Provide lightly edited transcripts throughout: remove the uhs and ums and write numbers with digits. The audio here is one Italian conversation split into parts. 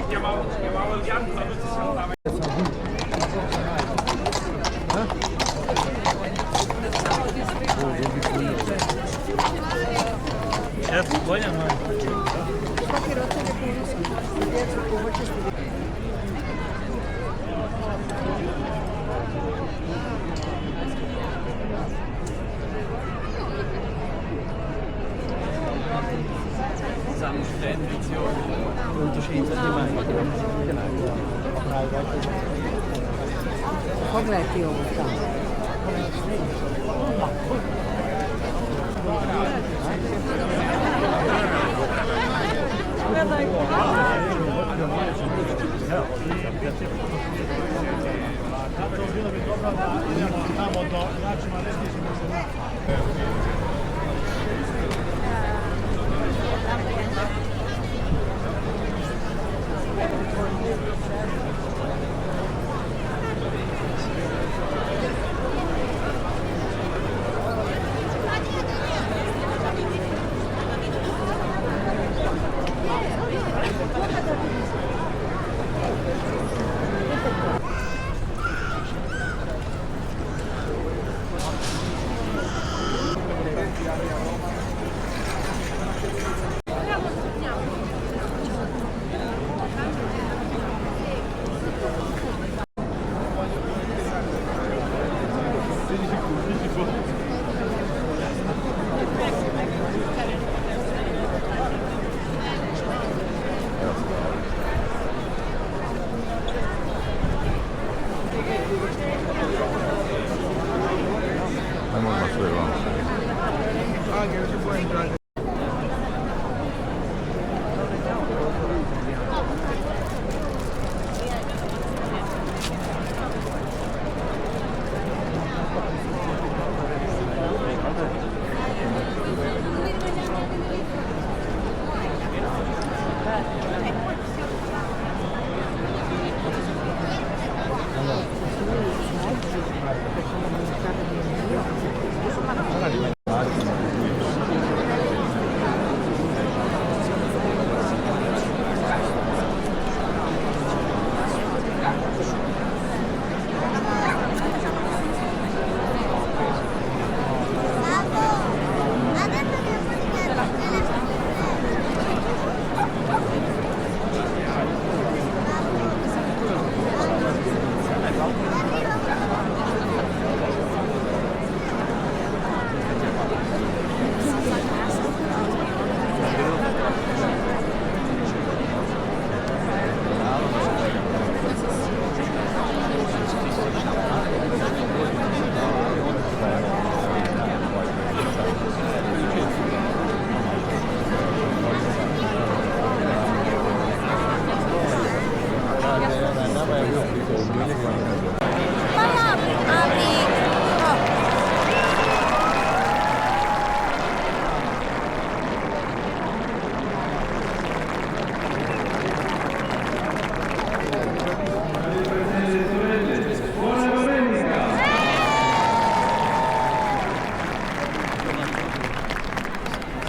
Chiamavo il Bianco, ma non si salutava. Bolja moj. Svaki ročan je ponosan. Djecu pomoći studenti. Samo studenti, unterschiedliche Meinungen. Pogledaj ti ovo tamo. Bilo bi dobro da idemo tamo do načina resničima se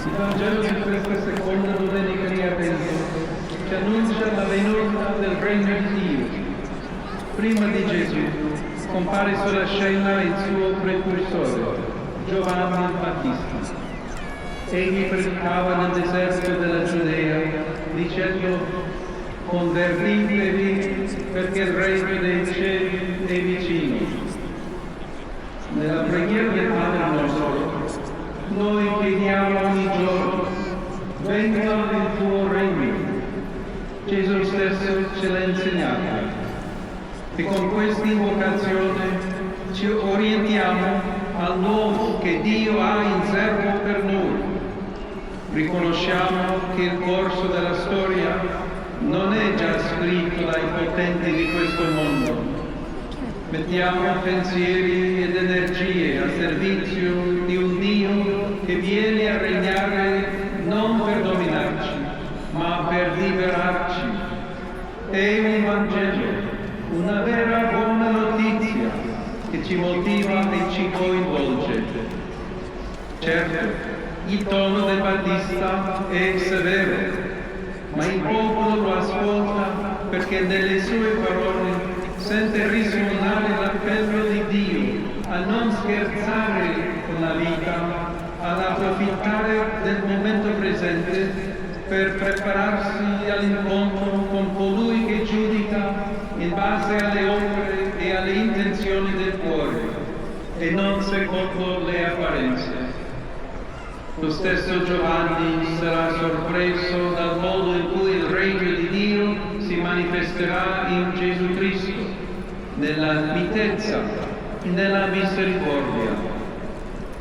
Il Vangelo di questa seconda domenica di Avvento ci annuncia la venuta del Regno di Dio. Prima di Gesù compare sulla scena il suo precursore, Giovanni il Battista. Egli predicava nel deserto della Giudea, dicendo: convertitevi perché il regno dei cieli è vicino. Nella preghiera del Padre nostro, noi chiediamo ogni giorno: venga il tuo regno. Gesù stesso ce l'ha insegnato. E con questa invocazione ci orientiamo all'uomo che Dio ha in serbo per noi. Riconosciamo che il corso della storia non è già scritto dai potenti di questo mondo. Mettiamo pensieri ed energie a servizio di un Dio che viene a regnare non per dominarci, ma per liberarci. È un Vangelo, una vera buona notizia che ci motiva e ci coinvolge. Certo, il tono del Battista è severo, ma il popolo lo ascolta perché nelle sue parole sente risuonare l'appello di Dio a non scherzare con la vita, ad approfittare del momento presente per prepararsi all'incontro con colui che giudica in base alle opere e alle intenzioni del cuore e non secondo le apparenze. Lo stesso Giovanni sarà sorpreso dal modo in cui il regno di Dio si manifesterà in Gesù Cristo, nella mitezza e nella misericordia.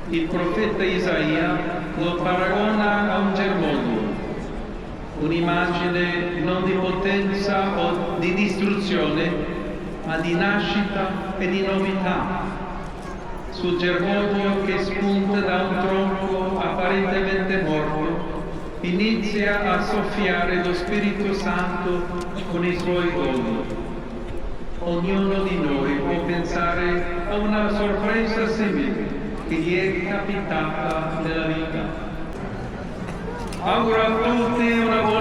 Il profeta Isaia lo paragona a un germoglio, un'immagine non di potenza o di distruzione, ma di nascita e di novità. Sul germoglio che spunta da un tronco apparentemente morto, inizia a soffiare lo Spirito Santo con i suoi doni. Ognuno di noi può pensare a una sorpresa simile che gli è capitata nella vita. Auguro a tutti una buona